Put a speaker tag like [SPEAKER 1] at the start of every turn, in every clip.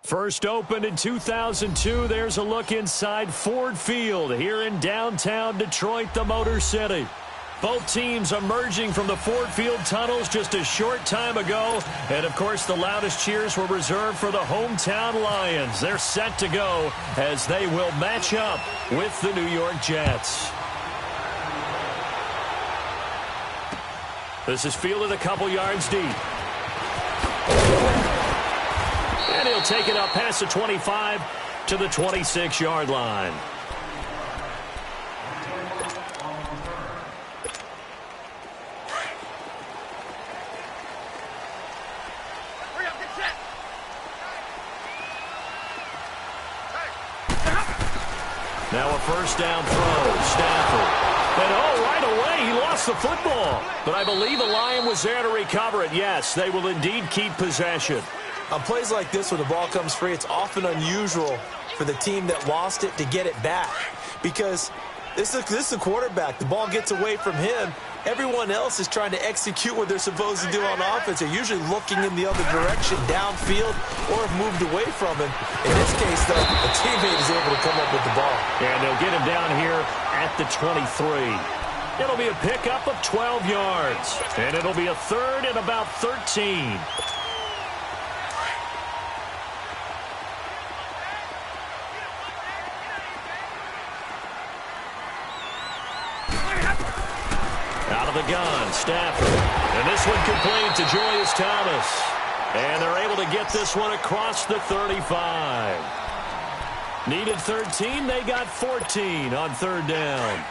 [SPEAKER 1] First opened in 2002, there's a look inside Ford Field here in downtown Detroit, the Motor City. Both teams emerging from the Ford Field tunnels just a short time ago. And, of course, the loudest cheers were reserved for the hometown Lions. They're set to go as they will match up with the New York Jets. This is fielded a couple yards deep. And he'll take it up past the 25 to the 26-yard line. Now a first down throw, Stafford. And right away he lost the football. But I believe a Lion was there to recover it. Yes, they will indeed keep possession.
[SPEAKER 2] On plays like this where the ball comes free, it's often unusual for the team that lost it to get it back. Because this is the quarterback. The ball gets away from him. Everyone else is trying to execute what they're supposed to do on offense. They're usually looking in the other direction, downfield, or have moved away from him. In this case, though, a teammate is able to come up with the ball.
[SPEAKER 1] And they'll get him down here at the 23. It'll be a pickup of 12 yards. And it'll be a third and about 13. Out of the gun, Stafford. And this one complete to Julius Thomas. And they're able to get this one across the 35. Needed 13, they got 14 on third down.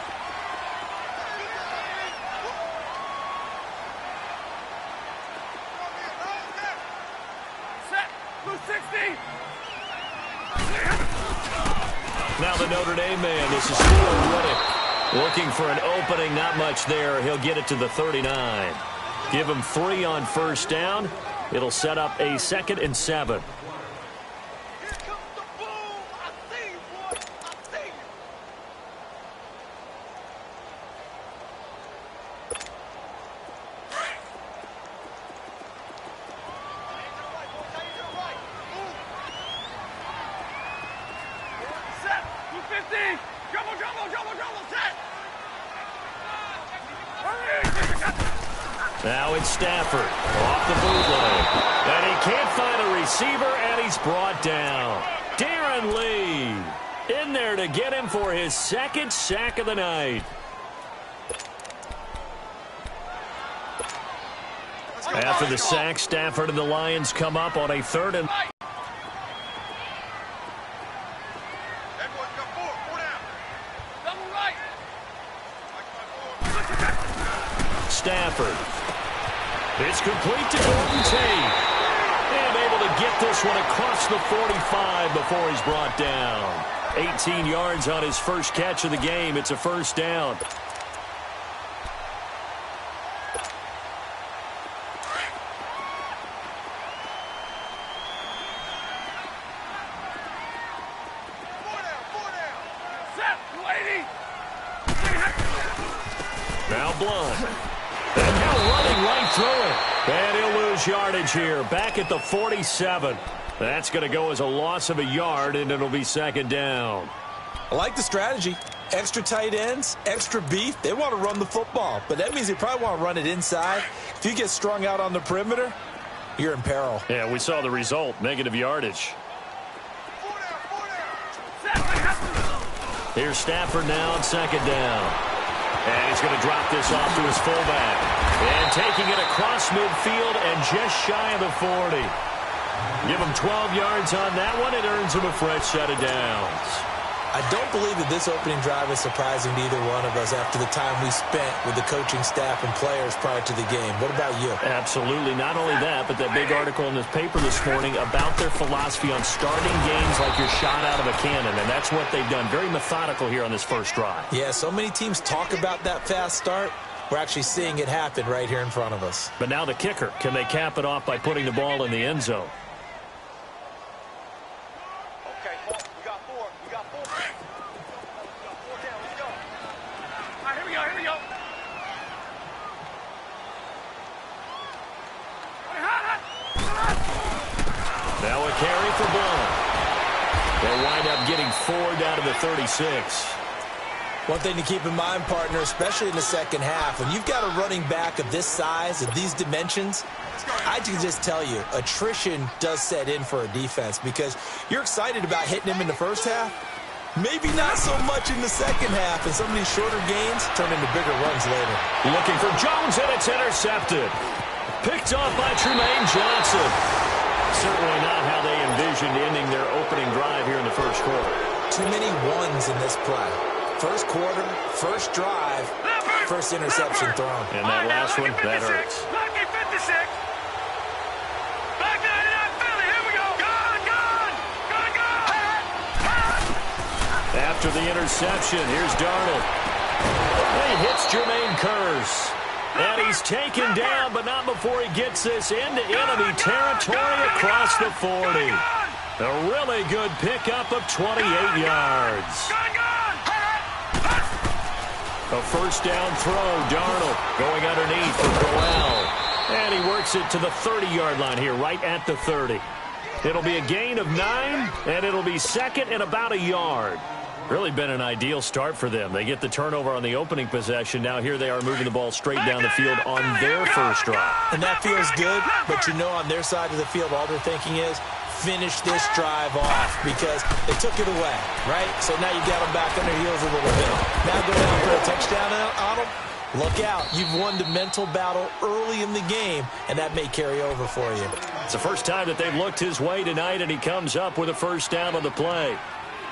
[SPEAKER 1] Now the Notre Dame man, this is Stuart Riddick. Looking for an opening, not much there. He'll get it to the 39. Give him 3 on first down. It'll set up a 2nd and 7. Now it's Stafford off the bootleg. And he can't find a receiver, and he's brought down. Darren Lee in there to get him for his 2nd sack of the night. After the sack, Stafford and the Lions come up on a 3rd and... Stafford. It's complete to Golden Tate. And able to get this one across the 45 before he's brought down. 18 yards on his first catch of the game. It's a first down. Now Blunt. And now running right through it. And he'll lose yardage here. Back at the 47. That's going to go as a loss of a yard, and it'll be 2nd down.
[SPEAKER 2] I like the strategy. Extra tight ends, extra beef. They want to run the football, but that means they probably want to run it inside. If you get strung out on the perimeter, you're in peril.
[SPEAKER 1] Yeah, we saw the result, negative yardage. Here's Stafford now on 2nd down. And he's going to drop this off to his fullback. And taking it across midfield and just shy of the 40. Give him 12 yards on that one. It earns him a fresh set of downs.
[SPEAKER 2] I don't believe that this opening drive is surprising to either one of us after the time we spent with the coaching staff and players prior to the game. What about you?
[SPEAKER 1] Absolutely. Not only that, but that big article in this paper this morning about their philosophy on starting games like you're shot out of a cannon, and that's what they've done. Very methodical here on this first drive.
[SPEAKER 2] Yeah, so many teams talk about that fast start. We're actually seeing it happen right here in front of us.
[SPEAKER 1] But now the kicker. Can they cap it off by putting the ball in the end zone? Now a carry for Blunt. 4 down to the 36.
[SPEAKER 2] One thing to keep in mind, partner, especially in the second half, when you've got a running back of this size, of these dimensions, I can just tell you, attrition does set in for a defense because you're excited about hitting him in the first half. Maybe not so much in the second half, and some of these shorter gains turn into bigger runs later.
[SPEAKER 1] Looking for Jones, and it's intercepted. Picked off by Trumaine Johnson. Certainly not how they envisioned ending their opening drive here in the first quarter.
[SPEAKER 2] Too many ones in this play. First quarter, first drive, first interception thrown.
[SPEAKER 1] And that last one, that hurts. After the interception, here's Darnold. He hits Jermaine Kearse. And he's taken down, but not before he gets this into enemy territory across the 40. A really good pickup of 28 yards. A first down throw, Darnold going underneath for Crowell. And he works it to the 30-yard line here, right at the 30. It'll be a gain of 9, and it'll be second and about a yard. Really been an ideal start for them. They get the turnover on the opening possession. Now here they are moving the ball straight down the field on their first drive.
[SPEAKER 2] And that feels good, but you know on their side of the field, all they're thinking is, finish this drive off because they took it away, right? So now you got them back on their heels a little bit. Now go down and put a touchdown on them. Look out. You've won the mental battle early in the game, and that may carry over for you.
[SPEAKER 1] It's the first time that they've looked his way tonight, and he comes up with a first down on the play.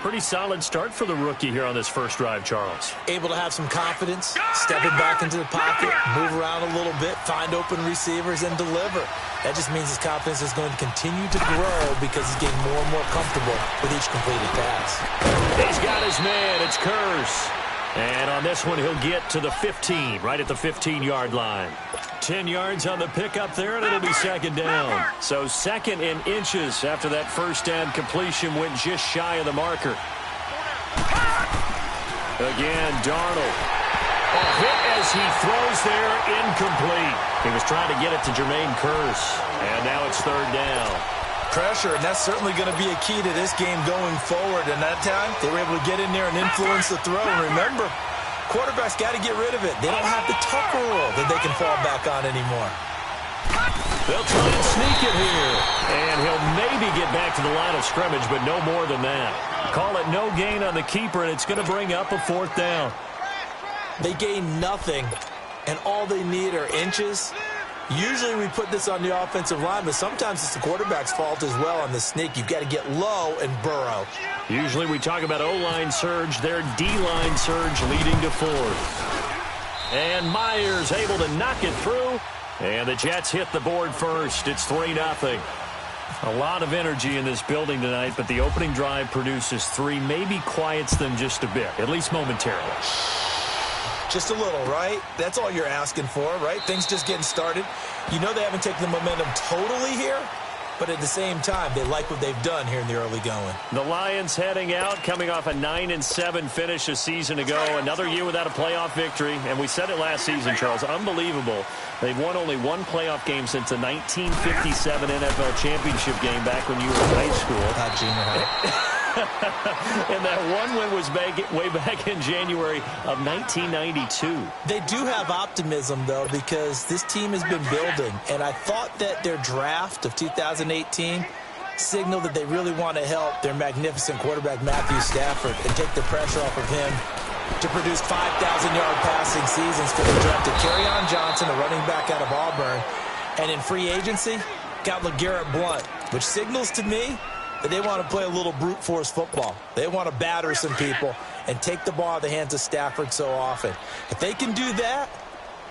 [SPEAKER 1] Pretty solid start for the rookie here on this first drive, Charles.
[SPEAKER 2] Able to have some confidence, stepping back into the pocket, move around a little bit, find open receivers, and deliver. That just means his confidence is going to continue to grow because he's getting more and more comfortable with each completed pass.
[SPEAKER 1] He's got his man. It's Kearse. And on this one, he'll get to the 15, right at the 15-yard line. 10 yards on the pickup there, and it'll be second down. So second in inches after that first down completion went just shy of the marker. Again, Darnold. A hit as he throws there, incomplete. He was trying to get it to Jermaine Kearse, and now it's third down.
[SPEAKER 2] Pressure, and that's certainly going to be a key to this game going forward. And that time, they were able to get in there and influence the throw. And remember, quarterbacks got to get rid of it. They don't have the Tucker rule that they can fall back on anymore.
[SPEAKER 1] They'll try and sneak it here. And he'll maybe get back to the line of scrimmage, but no more than that. Call it no gain on the keeper, and it's going to bring up a fourth down.
[SPEAKER 2] They gain nothing, and all they need are inches. Usually we put this on the offensive line, but sometimes it's the quarterback's fault as well on the sneak. You've got to get low and burrow.
[SPEAKER 1] Usually we talk about O-line surge, their D-line surge leading to fourth. And Myers able to knock it through, and the Jets hit the board first. It's 3-0. A lot of energy in this building tonight, but the opening drive produces 3, maybe quiets them just a bit, at least momentarily.
[SPEAKER 2] Just a little, right? That's all you're asking for, right? Things just getting started. You know they haven't taken the momentum totally here, but at the same time, they like what they've done here in the early going.
[SPEAKER 1] The Lions heading out, coming off a 9-7 finish a season ago. Another year without a playoff victory, and we said it last season, Charles, unbelievable. They've won only one playoff game since the 1957 NFL championship game back when you were in high school.
[SPEAKER 2] Not junior high.
[SPEAKER 1] And that one win was way back in January of 1992.
[SPEAKER 2] They do have optimism, though, because this team has been building. And I thought that their draft of 2018 signaled that they really want to help their magnificent quarterback, Matthew Stafford, and take the pressure off of him to produce 5,000-yard passing seasons for the draft. Kerryon Johnson, a running back out of Auburn. And in free agency, got LeGarrette Blount, which signals to me that they want to play a little brute force football. They want to batter some people and take the ball out of the hands of Stafford so often. If they can do that,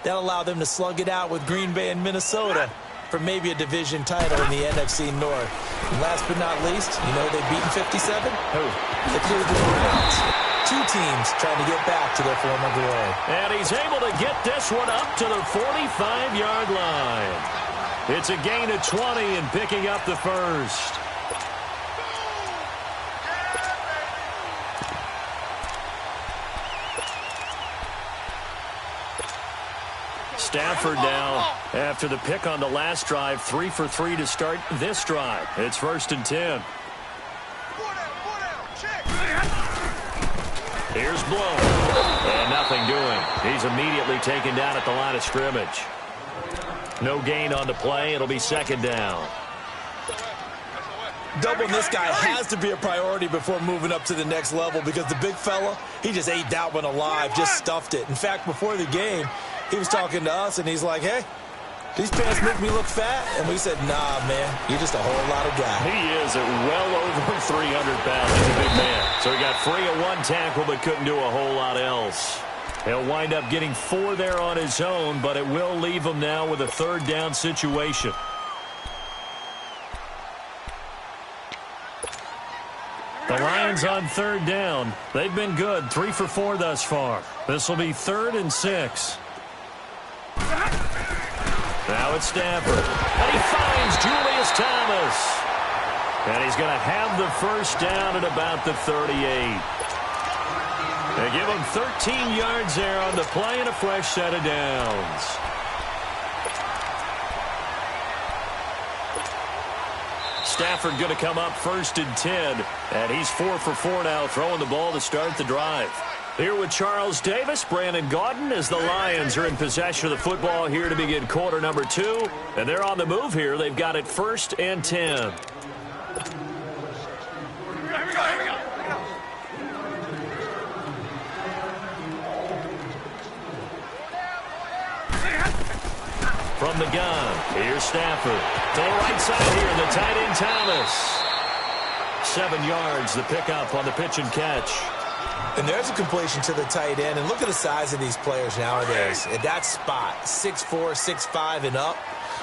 [SPEAKER 2] that'll allow them to slug it out with Green Bay and Minnesota for maybe a division title in the NFC North. And last but not least, you know they've beaten 57?
[SPEAKER 1] Who?
[SPEAKER 2] The Cleveland Browns. 2 teams trying to get back to their former glory.
[SPEAKER 1] And he's able to get this one up to the 45-yard line. It's a gain of 20 and picking up the first. Stafford now, after the pick on the last drive, 3 for 3 to start this drive. It's 1st and 10. Here's blown. And nothing doing. He's immediately taken down at the line of scrimmage. No gain on the play. It'll be second down.
[SPEAKER 2] Doubling this guy has to be a priority before moving up to the next level because the big fella, he just ate that one alive, just stuffed it. In fact, before the game, he was talking to us, and he's like, hey, these pants make me look fat. And we said, nah, man, you're just a whole lot of guy.
[SPEAKER 1] He is at well over 300 pounds. He's a big man. So he got free of one tackle but couldn't do a whole lot else. He'll wind up getting 4 there on his own, but it will leave him now with a third down situation. The Lions on third down. They've been good, 3 for 4 thus far. This will be 3rd and 6. Now it's Stafford. And he finds Julius Thomas. And he's going to have the first down at about the 38. They give him 13 yards there on the play and a fresh set of downs. Stafford going to come up 1st and 10. And he's 4 for 4 now, throwing the ball to start the drive. Here with Charles Davis, Brandon Gaudin, as the Lions are in possession of the football here to begin quarter number 2. And they're on the move here. They've got it 1st and 10.
[SPEAKER 3] Here we go.
[SPEAKER 1] From the gun, here's Stafford. To the right side here, the tight end Thomas. 7 yards, the pickup on the pitch and catch.
[SPEAKER 2] And there's a completion to the tight end. And look at the size of these players nowadays. At that spot, 6'4", 6'5", and up.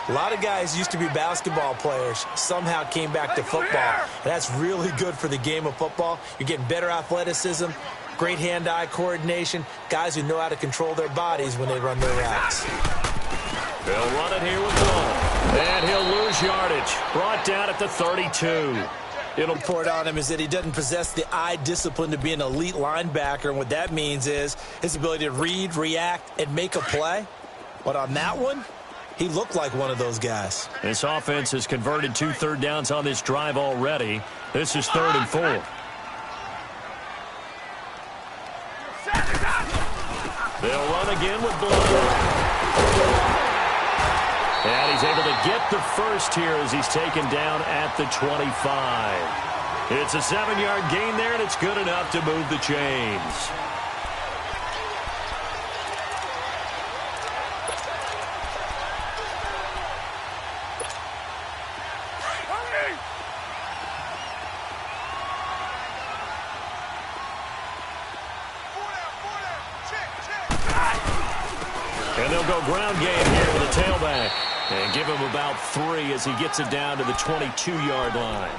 [SPEAKER 2] A lot of guys used to be basketball players, somehow came back to football. And that's really good for the game of football. You're getting better athleticism, great hand-eye coordination, guys who know how to control their bodies when they run their routes.
[SPEAKER 1] They'll run it here with Blow. And he'll lose yardage. Brought down at the 32.
[SPEAKER 2] It'll report on him is that he doesn't possess the eye discipline to be an elite linebacker. And what that means is his ability to read, react, and make a play. But on that one, he looked like one of those guys.
[SPEAKER 1] This offense has converted 2 third downs on this drive already. This is 3rd and 4. They'll run again with Blow. And he's able to get the first here as he's taken down at the 25. It's a 7-yard gain there, and it's good enough to move the chains. And they'll go ground game here with a tailback. And give him about 3 as he gets it down to the 22-yard line.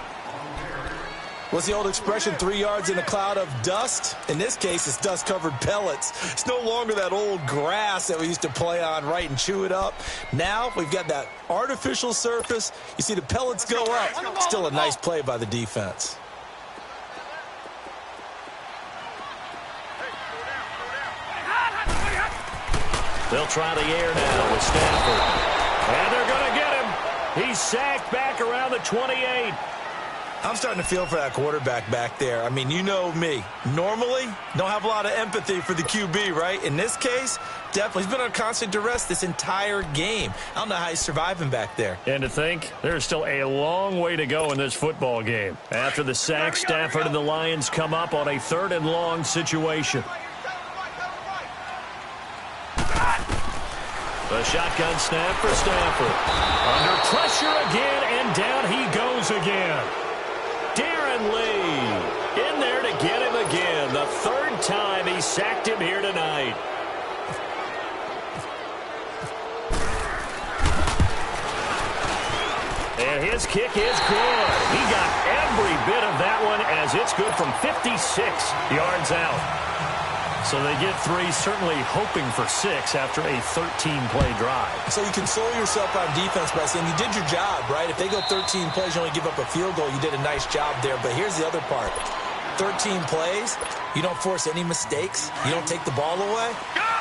[SPEAKER 2] What's the old expression, 3 yards in a cloud of dust? In this case, it's dust-covered pellets. It's no longer that old grass that we used to play on, right, and chew it up. Now we've got that artificial surface. You see the pellets go up. Still a nice play by the defense.
[SPEAKER 1] They'll try the air now with Stafford. And they're going to get him. He's sacked back around the 28.
[SPEAKER 2] I'm starting to feel for that quarterback back there. I mean, you know me. Normally, don't have a lot of empathy for the QB, right? In this case, definitely. He's been on constant duress this entire game. I don't know how he's surviving back there.
[SPEAKER 1] And to think, there's still a long way to go in this football game. After the sack, Stafford and the Lions come up on a 3rd and long situation. The shotgun snap for Stafford. Under pressure again, and down he goes again. Darren Lee in there to get him again. The 3rd time he sacked him here tonight. And his kick is good. He got every bit of that one as it's good from 56 yards out. So they get 3, certainly hoping for 6 after a 13-play drive.
[SPEAKER 2] So you console yourself on defense by saying you did your job, right? If they go 13 plays, you only give up a field goal, you did a nice job there. But here's the other part. 13 plays, you don't force any mistakes, you don't take the ball away.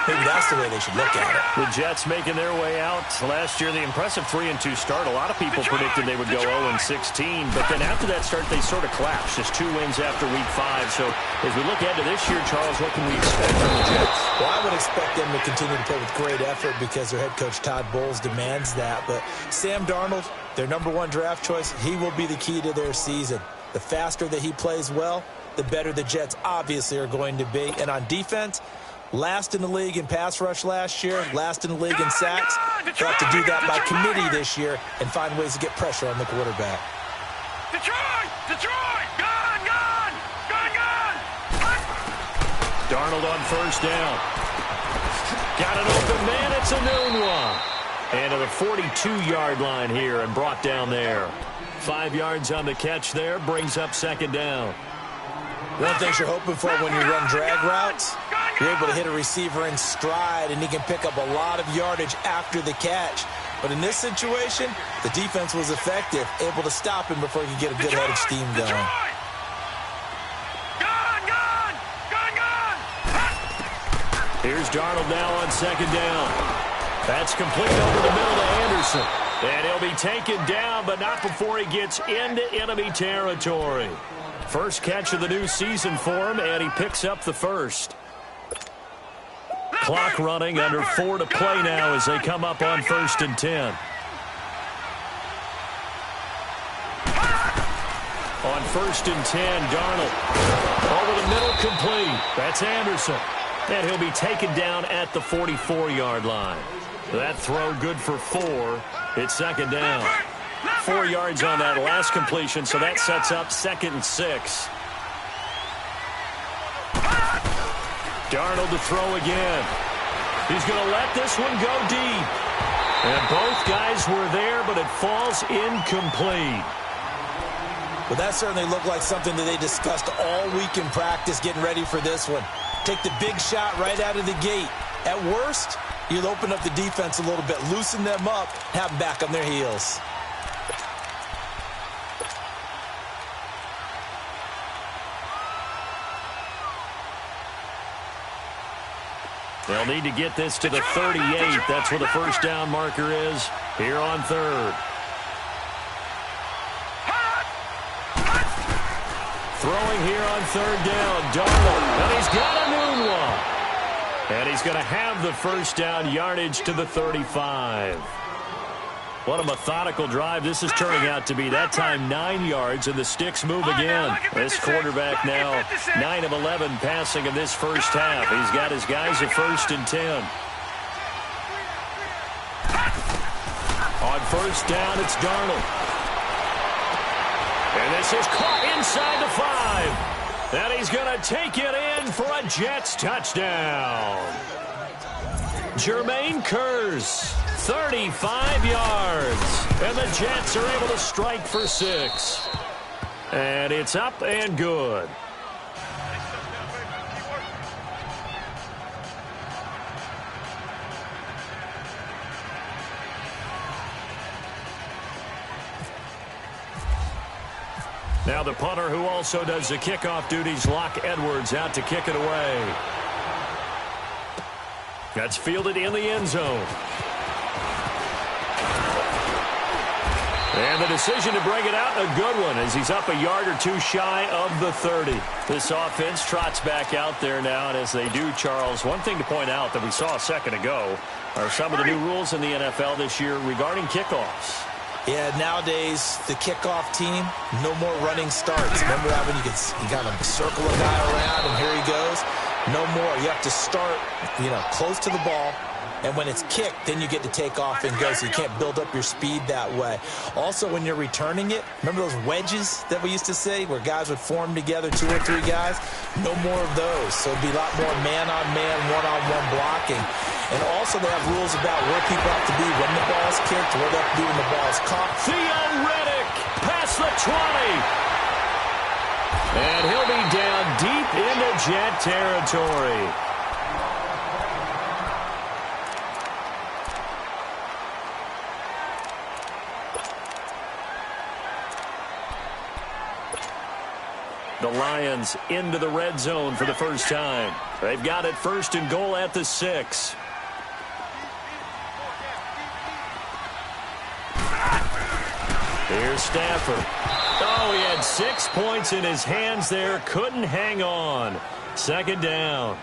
[SPEAKER 2] maybe that's the way they should look at it.
[SPEAKER 1] The Jets making their way out. Last year, the impressive 3-2 start. A lot of people predicted they would go 0-16, but then after that start, they sort of collapsed. Just 2 wins after Week 5. So as we look ahead to this year, Charles, what can we expect from the Jets?
[SPEAKER 2] Well, I would expect them to continue to play with great effort because their head coach, Todd Bowles, demands that. But Sam Darnold, their #1 draft choice, he will be the key to their season. The faster that he plays well, the better the Jets obviously are going to be. And on defense, last in the league in pass rush last year, last in the league in sacks. They'll have to do that by committee this year and find ways to get pressure on the quarterback.
[SPEAKER 3] Detroit! Gone!
[SPEAKER 1] Darnold on first down. Got an open man. It's a noon one. And to the 42-yard line here and brought down there. 5 yards on the catch there. Brings up second down.
[SPEAKER 2] One thing you're hoping for when you run drag routes, you're able to hit a receiver in stride, and he can pick up a lot of yardage after the catch. But in this situation, the defense was effective, able to stop him before he could get a good head of steam going.
[SPEAKER 1] Here's Darnold now on second down. That's complete over the middle to Anderson. And he'll be taken down, but not before he gets into enemy territory. First catch of the new season for him, and he picks up the first. Clock running, under 4 to play now as they come up on 1st and 10. On 1st and 10, Darnold. Over the middle, complete. That's Anderson. And he'll be taken down at the 44-yard line. That throw good for 4. It's second down. 4 yards on that last completion, so that sets up 2nd and 6. Darnold to throw again. He's going to let this one go deep. And both guys were there, but it falls incomplete.
[SPEAKER 2] Well, that certainly looked like something that they discussed all week in practice getting ready for this one. Take the big shot right out of the gate. At worst, you'll open up the defense a little bit, loosen them up, have them back on their heels.
[SPEAKER 1] They'll need to get this to the 38. That's where the first down marker is here on 3rd. Throwing here on 3rd down, Darnold. And he's got a noon one. And he's going to have the first down, yardage to the 35. What a methodical drive this is turning out to be. That time 9 yards, and the sticks move again. This quarterback now 9 of 11 passing in this first half. He's got his guys at 1st and 10. On first down, it's Darnold. And this is caught inside the 5. And he's going to take it in for a Jets touchdown. Jermaine Kearse, 35 yards. And the Jets are able to strike for 6. And it's up and good. Now the punter who also does the kickoff duties, Locke Edwards, out to kick it away. That's fielded in the end zone. And the decision to bring it out, a good one, as he's up a yard or two shy of the 30. This offense trots back out there now, and as they do, Charles, one thing to point out that we saw a second ago are some of the new rules in the NFL this year regarding kickoffs.
[SPEAKER 2] Yeah, nowadays, the kickoff team, no more running starts. Remember that when you got to circle a guy around, and here he goes? No more. You have to start, close to the ball. And when it's kicked, then you get to take off and go, so you can't build up your speed that way. Also, when you're returning it, remember those wedges that we used to say where guys would form together, 2 or 3 guys? No more of those. So it'd be a lot more man-on-man, one-on-one blocking. And also they have rules about where people have to be when the ball's kicked, where they have to be when the ball's caught.
[SPEAKER 1] Theo Riddick past the 20. And he'll be down deep into Jet territory. The Lions into the red zone for the first time. They've got it 1st and goal at the 6. Here's Stafford. Oh, he had 6 points in his hands there. Couldn't hang on. 2nd down.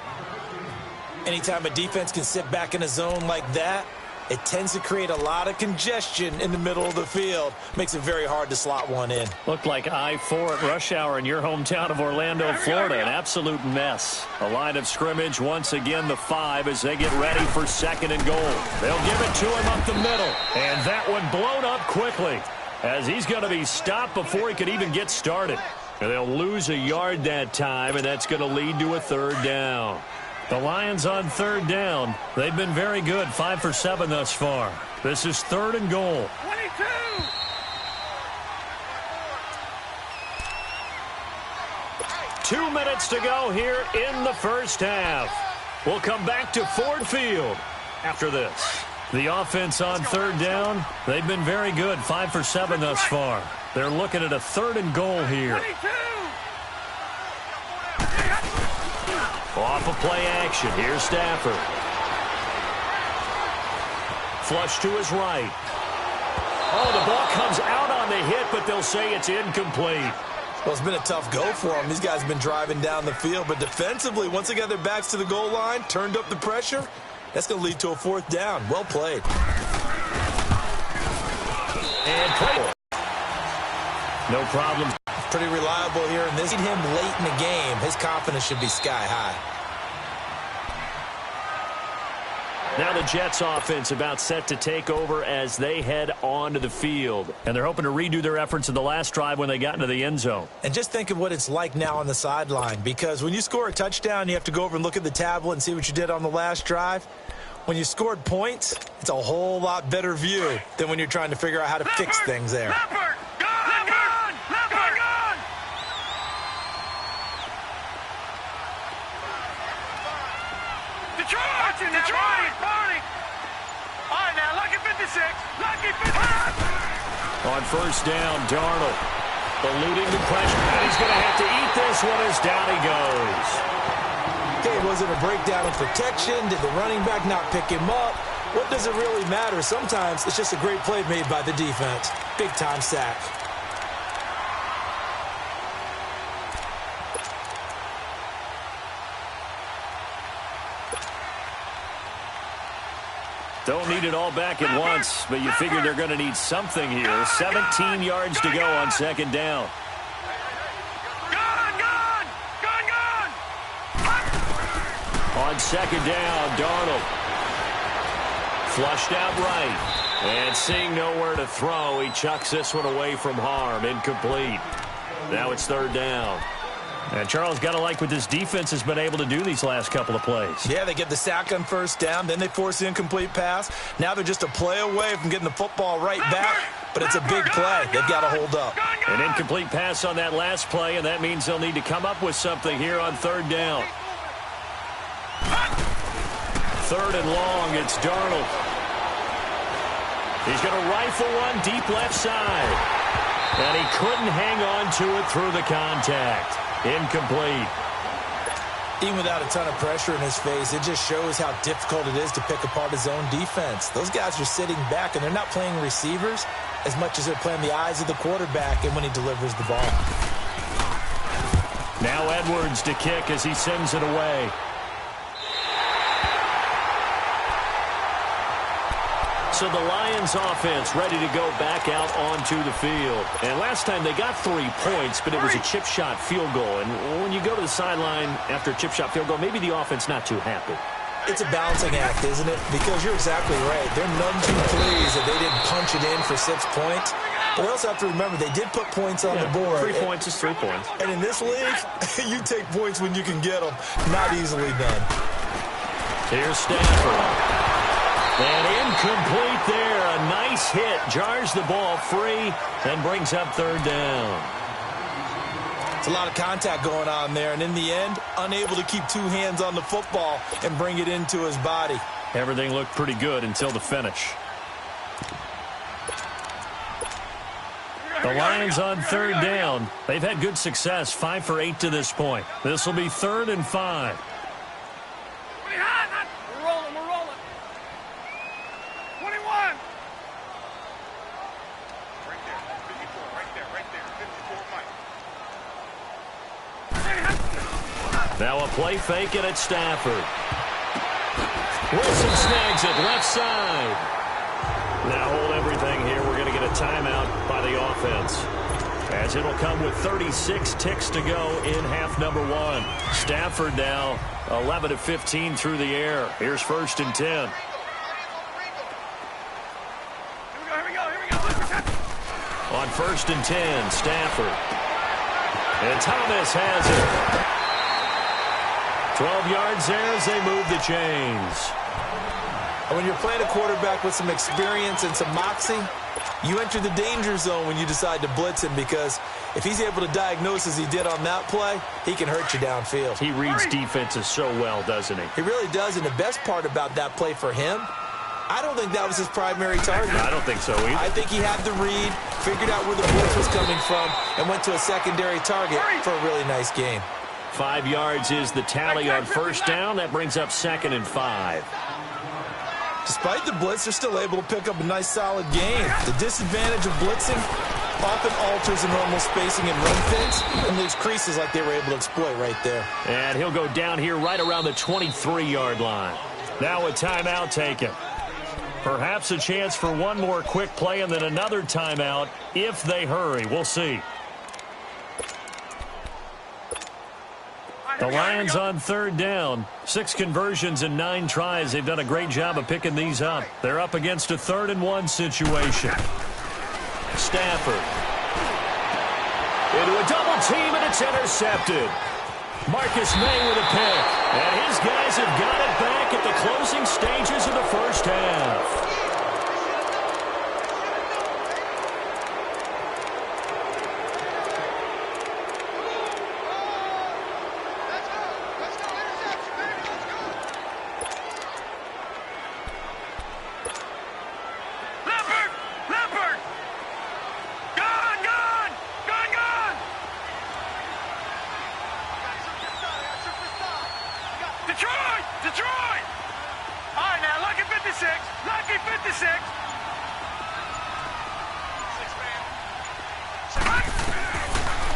[SPEAKER 2] Anytime a defense can sit back in a zone like that, it tends to create a lot of congestion in the middle of the field. Makes it very hard to slot one in.
[SPEAKER 1] Looked like I-4 at rush hour in your hometown of Orlando, Florida. An absolute mess. A line of scrimmage, once again the 5 as they get ready for 2nd and goal. They'll give it to him up the middle. And that one blown up quickly as he's going to be stopped before he could even get started. And they'll lose a yard that time, and that's going to lead to a 3rd down. The Lions on 3rd down. They've been very good, 5 for 7 thus far. This is 3rd and goal.
[SPEAKER 3] 22.
[SPEAKER 1] 2 minutes to go here in the first half. We'll come back to Ford Field after this. The offense on 3rd down. They've been very good, 5 for 7 thus far. They're looking at a 3rd and goal here.
[SPEAKER 3] 22.
[SPEAKER 1] Off of play action. Here's Stafford. Flush to his right. Oh, the ball comes out on the hit, but they'll say it's incomplete.
[SPEAKER 2] Well, it's been a tough go for them. These guys have been driving down the field, but defensively, once they got their backs to the goal line, turned up the pressure, that's going to lead to a 4th down. Well played.
[SPEAKER 1] And play. No problem.
[SPEAKER 2] Pretty reliable here, and this him late in the game. His confidence should be sky high.
[SPEAKER 1] Now the Jets offense about set to take over as they head onto the field. And they're hoping to redo their efforts in the last drive when they got into the end zone.
[SPEAKER 2] And just think of what it's like now on the sideline, because when you score a touchdown, you have to go over and look at the tablet and see what you did on the last drive. When you scored points, it's a whole lot better view than when you're trying to figure out how to fix things there.
[SPEAKER 3] Detroit! Barney! All right, now, lucky 56. Lucky 56.
[SPEAKER 1] On 1st down, Darnold eluding the pressure. And he's going to have to eat this one as down he goes.
[SPEAKER 2] Okay, was it a breakdown in protection? Did the running back not pick him up? What does it really matter? Sometimes it's just a great play made by the defense. Big-time sack.
[SPEAKER 1] Don't need it all back at once, but you figure they're going to need something here. 17 yards to go on 2nd down.
[SPEAKER 3] Gone!
[SPEAKER 1] On 2nd down, Darnold. Flushed out right. And seeing nowhere to throw, he chucks this one away from harm. Incomplete. Now it's 3rd down. And Charles, got to like what this defense has been able to do these last couple of plays.
[SPEAKER 2] Yeah, they get the sack on 1st down, then they force the incomplete pass. Now they're just a play away from getting the football right back, but it's a big play. They've got to hold up.
[SPEAKER 1] An incomplete pass on that last play, and that means they'll need to come up with something here on 3rd down. 3rd and long, it's Darnold. He's going to rifle one deep left side. And he couldn't hang on to it through the contact. Incomplete.
[SPEAKER 2] Even without a ton of pressure in his face, it just shows how difficult it is to pick apart his own defense. Those guys are sitting back, and they're not playing receivers as much as they're playing the eyes of the quarterback and when he delivers the ball.
[SPEAKER 1] Now Edwards to kick as he sends it away. So the Lions offense ready to go back out onto the field. And last time they got 3 points, but it was a chip shot field goal. And when you go to the sideline after a chip shot field goal, maybe the offense not too happy.
[SPEAKER 2] It's a balancing act, isn't it? Because you're exactly right. They're none too pleased that they didn't punch it in for 6 points. But we also have to remember they did put points on the board.
[SPEAKER 1] 3 points is 3 points.
[SPEAKER 2] And in this league, you take points when you can get them. Not easily done.
[SPEAKER 1] Here's Stafford. And incomplete there. A nice hit. Jars the ball free and brings up 3rd down.
[SPEAKER 2] It's a lot of contact going on there. And in the end, unable to keep 2 hands on the football and bring it into his body.
[SPEAKER 1] Everything looked pretty good until the finish. The Lions on third down. They've had good success, 5 for 8 to this point. This will be 3rd and 5.
[SPEAKER 3] We're rolling, we're rolling. 21. Right there, 54, right there, 54, Mike.
[SPEAKER 1] Now a play fake it at Stafford. Wilson snags it left side. Now hold everything here. We're going to get a timeout by the offense, as it'll come with 36 ticks to go in half number 1. Stafford now 11 of 15 through the air. Here's 1st and 10.
[SPEAKER 3] Here we go.
[SPEAKER 1] On 1st and 10, Stafford. And Thomas has it. 12 yards there as they move the chains.
[SPEAKER 2] When you're playing a quarterback with some experience and some moxie, you enter the danger zone when you decide to blitz him, because if he's able to diagnose as he did on that play, he can hurt you downfield.
[SPEAKER 1] He reads defenses so well, doesn't he?
[SPEAKER 2] He really does, and the best part about that play for him, I don't think that was his primary target.
[SPEAKER 1] I don't think so either.
[SPEAKER 2] I think he had the read, figured out where the blitz was coming from, and went to a secondary target for a really nice gain.
[SPEAKER 1] 5 yards is the tally on 1st down. That brings up 2nd and 5.
[SPEAKER 2] Despite the blitz, they're still able to pick up a nice, solid gain. The disadvantage of blitzing often alters the normal spacing and run fits and leaves creases like they were able to exploit right there.
[SPEAKER 1] And he'll go down here right around the 23-yard line. Now a timeout taken. Perhaps a chance for one more quick play and then another timeout if they hurry. We'll see. The Lions on 3rd down. 6 conversions and 9 tries. They've done a great job of picking these up. They're up against a 3rd and 1 situation. Stafford. Into a double team, and it's intercepted. Marcus May with a pick. And his guys have got it back at the closing stages of the 1st half.
[SPEAKER 3] Detroit! All right, now, lucky 56. Lucky 56.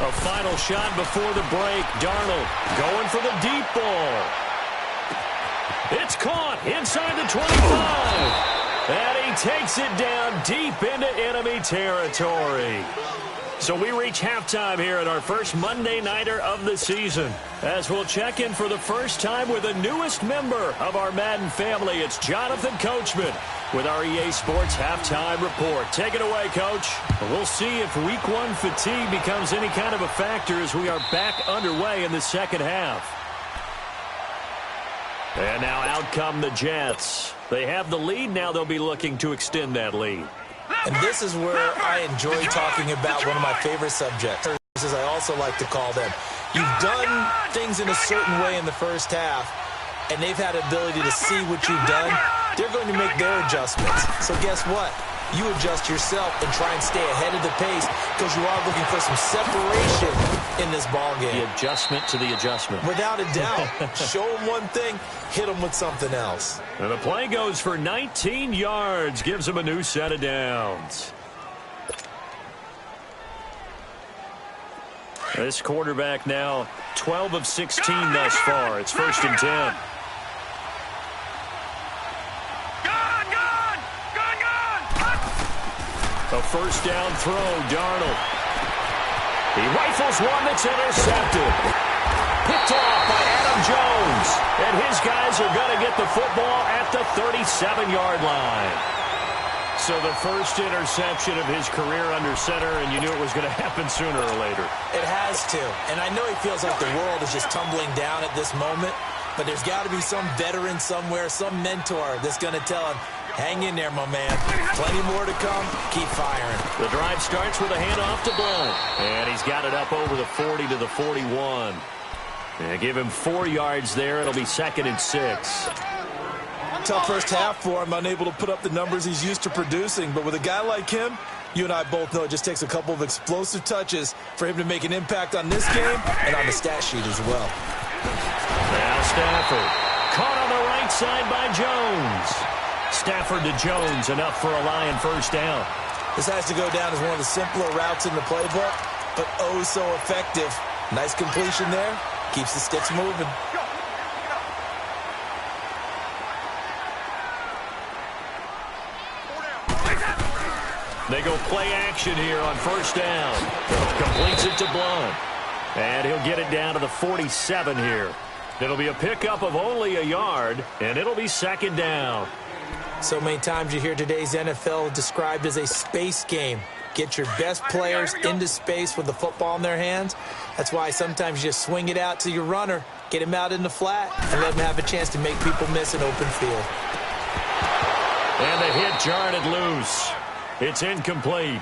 [SPEAKER 1] A final shot before the break. Darnold going for the deep ball. It's caught inside the 25. And he takes it down deep into enemy territory. So we reach halftime here at our first Monday Nighter of the season, as we'll check in for the first time with the newest member of our Madden family. It's Jonathan Coachman with our EA Sports Halftime Report. Take it away, Coach. We'll see if Week 1 fatigue becomes any kind of a factor as we are back underway in the second half. And now out come the Jets. They have the lead. Now they'll be looking to extend that lead.
[SPEAKER 2] And this is where I enjoy talking about one of my favorite subjects, as I also like to call them. You've done things in a certain way in the first half, and they've had the ability to see what you've done. They're going to make their adjustments. So guess what? You adjust yourself and try and stay ahead of the pace, because you are looking for some separation in this ball game.
[SPEAKER 1] The adjustment to the adjustment.
[SPEAKER 2] Without a doubt. Show them one thing, hit them with something else.
[SPEAKER 1] And the play goes for 19 yards, gives them a new set of downs. This quarterback now 12 of 16 thus far. It's 1st and 10. A first down throw, Darnold. He rifles one that's intercepted. Picked off by Adam Jones. And his guys are going to get the football at the 37-yard line. So the first interception of his career under center, and you knew it was going to happen sooner or later.
[SPEAKER 2] It has to. And I know he feels like the world is just tumbling down at this moment, but there's got to be some veteran somewhere, some mentor that's going to tell him, hang in there, my man. Plenty more to come. Keep firing.
[SPEAKER 1] The drive starts with a handoff to Blount. And he's got it up over the 40 to the 41. And give him 4 yards there. It'll be 2nd and 6.
[SPEAKER 2] Tough first half for him, unable to put up the numbers he's used to producing. But with a guy like him, You and I both know it just takes a couple of explosive touches for him to make an impact on this game and on the stat sheet as well.
[SPEAKER 1] Now Stafford. Caught on the right side by Jones. Stafford to Jones, enough for a Lion first down.
[SPEAKER 2] This has to go down as one of the simpler routes in the playbook, but oh so effective. Nice completion there. Keeps the sticks moving.
[SPEAKER 1] They go play action here on first down. Completes it to Blunt. And he'll get it down to the 47 here. It'll be a pickup of only a yard, and it'll be second down.
[SPEAKER 2] So many times you hear today's NFL described as a space game. Get your best players into space with the football in their hands. That's why sometimes you just swing it out to your runner, get him out in the flat, and let him have a chance to make people miss an open field.
[SPEAKER 1] And the hit jarred it loose. It's incomplete.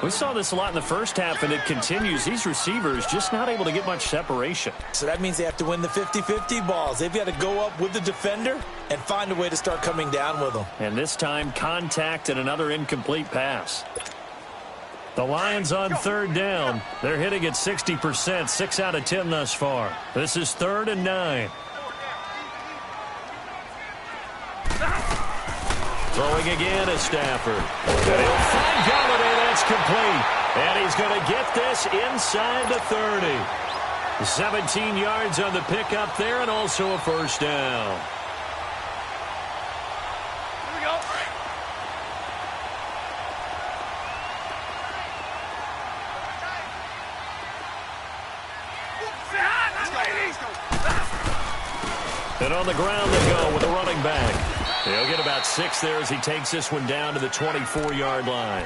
[SPEAKER 1] We saw this a lot in the first half, and it continues. These receivers just not able to get much separation.
[SPEAKER 2] So that means they have to win the 50-50 balls. They've got to go up with the defender and find a way to start coming down with them.
[SPEAKER 1] And this time, contact and another incomplete pass. The Lions on third down. They're hitting at 60%, 6 out of 10 thus far. This is 3rd and 9. Throwing again is Stafford. And he'll find Galladay. That's complete. And he's going to get this inside the 30. 17 yards on the pickup there, and also a first down.
[SPEAKER 3] Here we go. Say hi, ladies.
[SPEAKER 1] And on the ground they go with a running back. He'll get about 6 there as he takes this one down to the 24-yard line.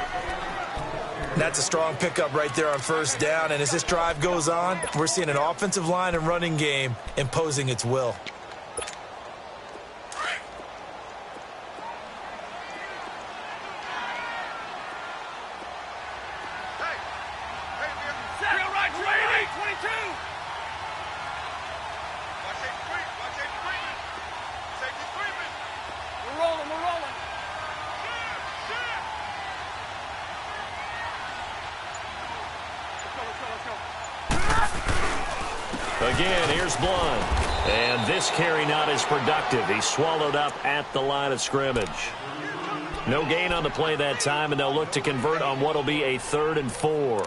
[SPEAKER 2] That's a strong pickup right there on first down. And as this drive goes on, we're seeing an offensive line and running game imposing its will.
[SPEAKER 3] Real right, 22. We're rolling, we're rolling.
[SPEAKER 1] Again, here's Blunt. And this carry not as productive. He's swallowed up at the line of scrimmage. No gain on the play that time, and they'll look to convert on what will be a 3rd and 4.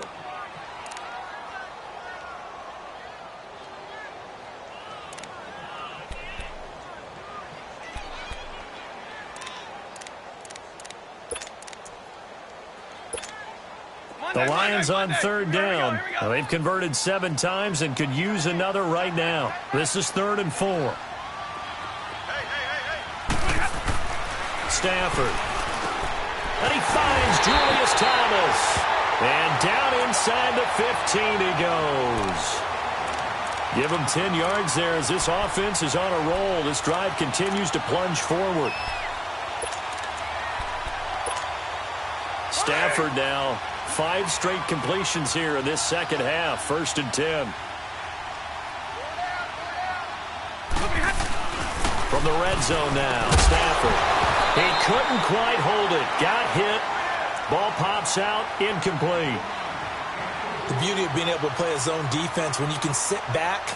[SPEAKER 1] The Lions on third down. Now, they've converted 7 times and could use another right now. This is 3rd and 4. Stafford. And he finds Julius Thomas. And down inside the 15 he goes. Give him 10 yards there as this offense is on a roll. This drive continues to plunge forward. Stafford now. 5 straight completions here in this second half. 1st and 10. From the red zone now, Stafford. He couldn't quite hold it. Got hit. Ball pops out. Incomplete.
[SPEAKER 2] The beauty of being able to play a zone defense when you can sit back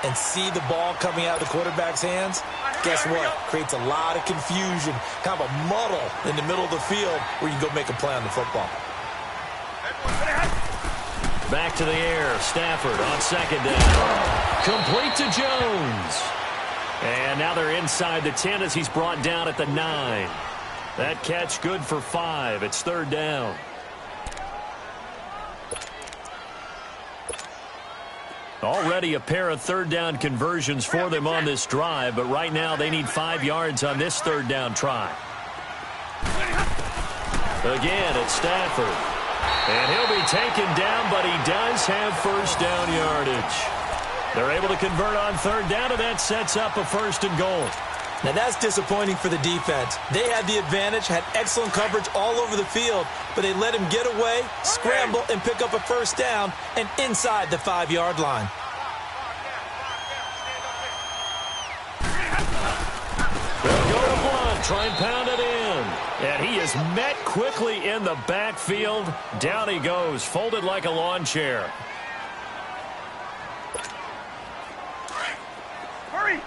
[SPEAKER 2] and see the ball coming out of the quarterback's hands, guess what? Creates a lot of confusion, kind of a muddle in the middle of the field where you can go make a play on the football.
[SPEAKER 1] Back to the air. Stafford on 2nd down. Complete to Jones. And now they're inside the 10 as he's brought down at the 9. That catch good for 5. It's 3rd down. Already a pair of 3rd down conversions for them on this drive, but right now they need 5 yards on this 3rd down try. Again, it's Stafford. And he'll be taken down, but he does have first down yardage. They're able to convert on 3rd down, and that sets up a 1st and goal.
[SPEAKER 2] Now that's disappointing for the defense. They had the advantage, had excellent coverage all over the field, but they let him get away, scramble, and pick up a 1st down, and inside the 5-yard line.
[SPEAKER 1] They'll go to Blunt, try and pound it in. And he is met quickly in the backfield. Down he goes, folded like a lawn chair.
[SPEAKER 3] Hurry!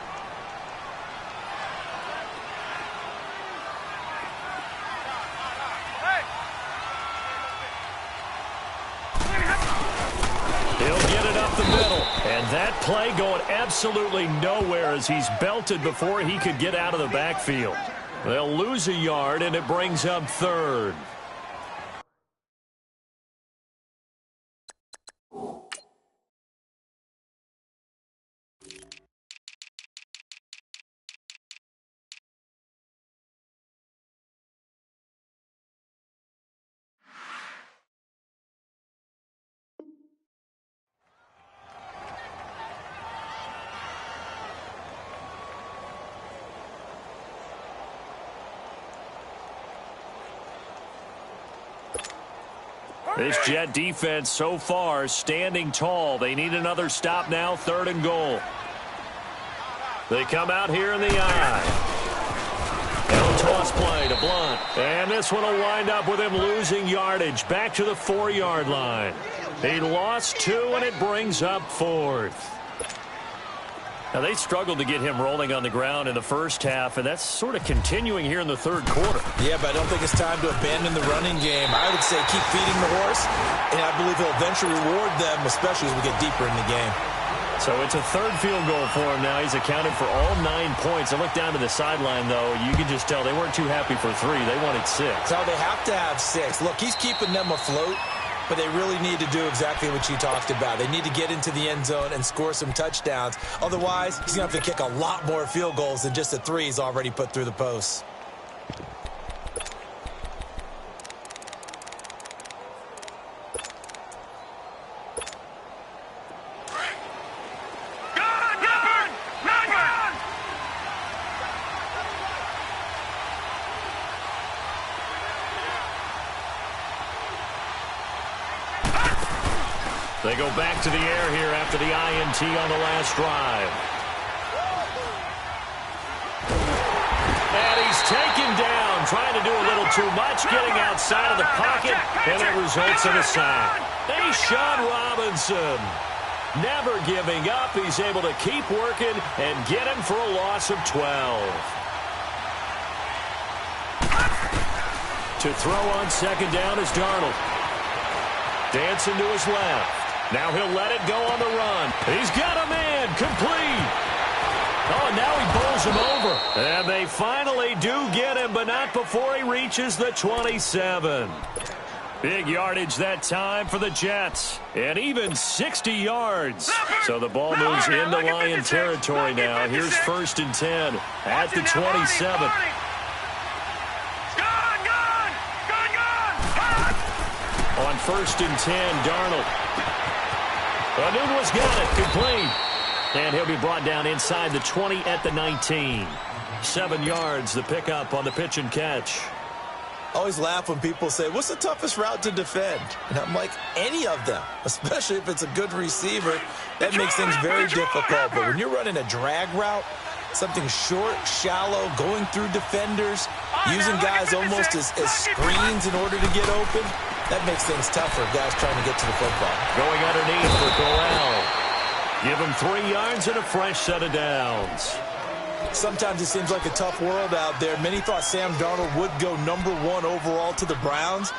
[SPEAKER 1] He'll get it up the middle. And that play going absolutely nowhere as he's belted before he could get out of the backfield. They'll lose a yard, and it brings up third. This Jet defense so far standing tall. They need another stop now, 3rd and goal. They come out here in the eye. And a toss play to Blunt. And this one will wind up with him losing yardage back to the 4-yard line. He lost 2, and it brings up 4th. Now, they struggled to get him rolling on the ground in the first half, and that's sort of continuing here in the 3rd quarter.
[SPEAKER 2] Yeah, but I don't think it's time to abandon the running game. I would say keep feeding the horse, and I believe he'll eventually reward them, especially as we get deeper in the game.
[SPEAKER 1] So it's a 3rd field goal for him now. He's accounted for all 9 points. I look down to the sideline, though. You can just tell they weren't too happy for 3. They wanted 6.
[SPEAKER 2] So they have to have 6. Look, he's keeping them afloat. But they really need to do exactly what you talked about. They need to get into the end zone and score some touchdowns. Otherwise, he's going to have to kick a lot more field goals than just the 3 he's already put through the posts.
[SPEAKER 1] They go back to the air here after the INT on the last drive. And he's taken down, trying to do a little too much, getting outside of the pocket, and it results in a sack. Hey, Sean Robinson, never giving up. He's able to keep working and get him for a loss of 12. To throw on 2nd down is Darnold. Dancing to his left. Now he'll let it go on the run. He's got a man. Complete. Oh, and now he bowls him over. And they finally do get him, but not before he reaches the 27. Big yardage that time for the Jets. And even 60 yards. So the ball moves into Lion territory now. Here's 1st and 10 at the 27. On 1st and 10, Darnold. Nunez got it, complete. And he'll be brought down inside the 20 at the 19. 7 yards, the pickup on the pitch and catch.
[SPEAKER 2] I always laugh when people say, what's the toughest route to defend? And I'm like, any of them, especially if it's a good receiver. That makes things very difficult. But when you're running a drag route, something short, shallow, going through defenders, using guys almost as screens in order to get open, that makes things tougher, guys trying to get to the football.
[SPEAKER 1] Going underneath for Corral. Give him 3 yards and a fresh set of downs.
[SPEAKER 2] Sometimes it seems like a tough world out there. Many thought Sam Darnold would go #1 overall to the Browns,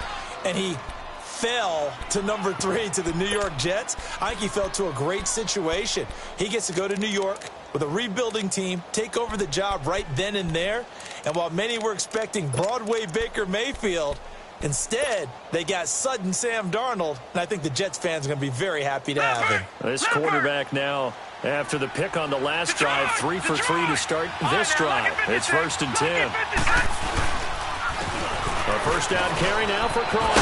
[SPEAKER 2] and he fell to #3 to the New York Jets. I think he fell to a great situation. He gets to go to New York with a rebuilding team, take over the job right then and there. And while many were expecting Broadway Baker Mayfield, instead, they got sudden Sam Darnold, and I think the Jets fans are going to be very happy to have him.
[SPEAKER 1] This quarterback now, after the pick on the last drive, 3 for 3 to start this drive. It's 1st and 10. A 1st down carry now for Crowell.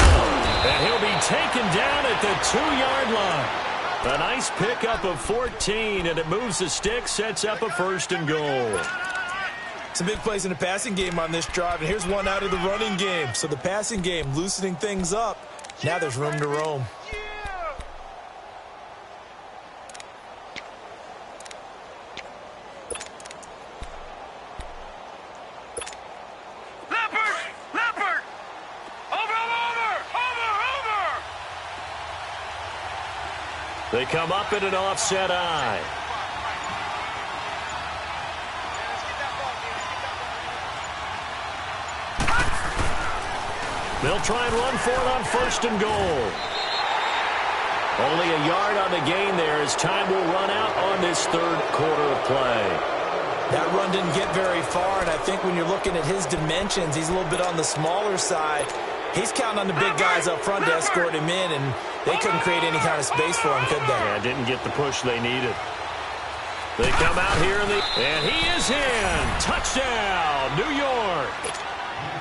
[SPEAKER 1] And he'll be taken down at the 2-yard line. A nice pickup of 14, and it moves the stick, sets up a 1st and goal.
[SPEAKER 2] Some big plays in the passing game on this drive, and here's one out of the running game. So the passing game loosening things up. Now there's room to roam.
[SPEAKER 3] Leopard!
[SPEAKER 1] They come up in an offset eye. They'll try and run for it on 1st and goal. Only a yard on the gain there as time will run out on this 3rd quarter of play.
[SPEAKER 2] That run didn't get very far, and I think when you're looking at his dimensions, he's a little bit on the smaller side. He's counting on the big guys up front to escort him in, and they couldn't create any kind of space for him, could they?
[SPEAKER 1] Yeah, didn't get the push they needed. They come out here, and he is in. Touchdown, New York.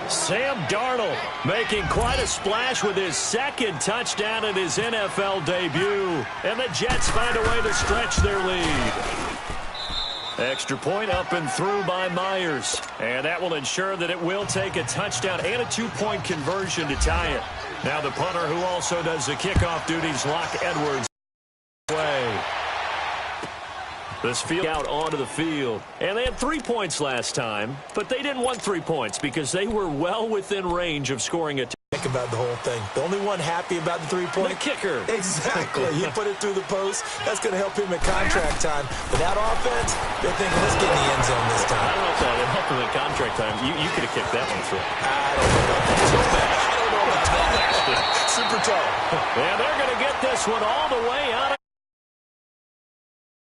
[SPEAKER 1] Sam Darnold making quite a splash with his 2nd touchdown in his NFL debut. And the Jets find a way to stretch their lead. Extra point up and through by Myers. And that will ensure that it will take a touchdown and a 2-point conversion to tie it. Now the punter, who also does the kickoff duties, Locke Edwards. This field out onto the field. And they had 3 points last time, but they didn't want 3 points because they were well within range of scoring a
[SPEAKER 2] Think about the whole thing. The only one happy about the 3-point.
[SPEAKER 1] The kicker.
[SPEAKER 2] Exactly. You put it through the post. That's going to help him at contract time. But that offense, they're thinking, let's get in the end zone this time.
[SPEAKER 1] I don't know if that would help him at contract time. You could have kicked that one through.
[SPEAKER 2] I don't know about that. I don't know about that. Super tall.
[SPEAKER 1] And they're going to get this one all the way out of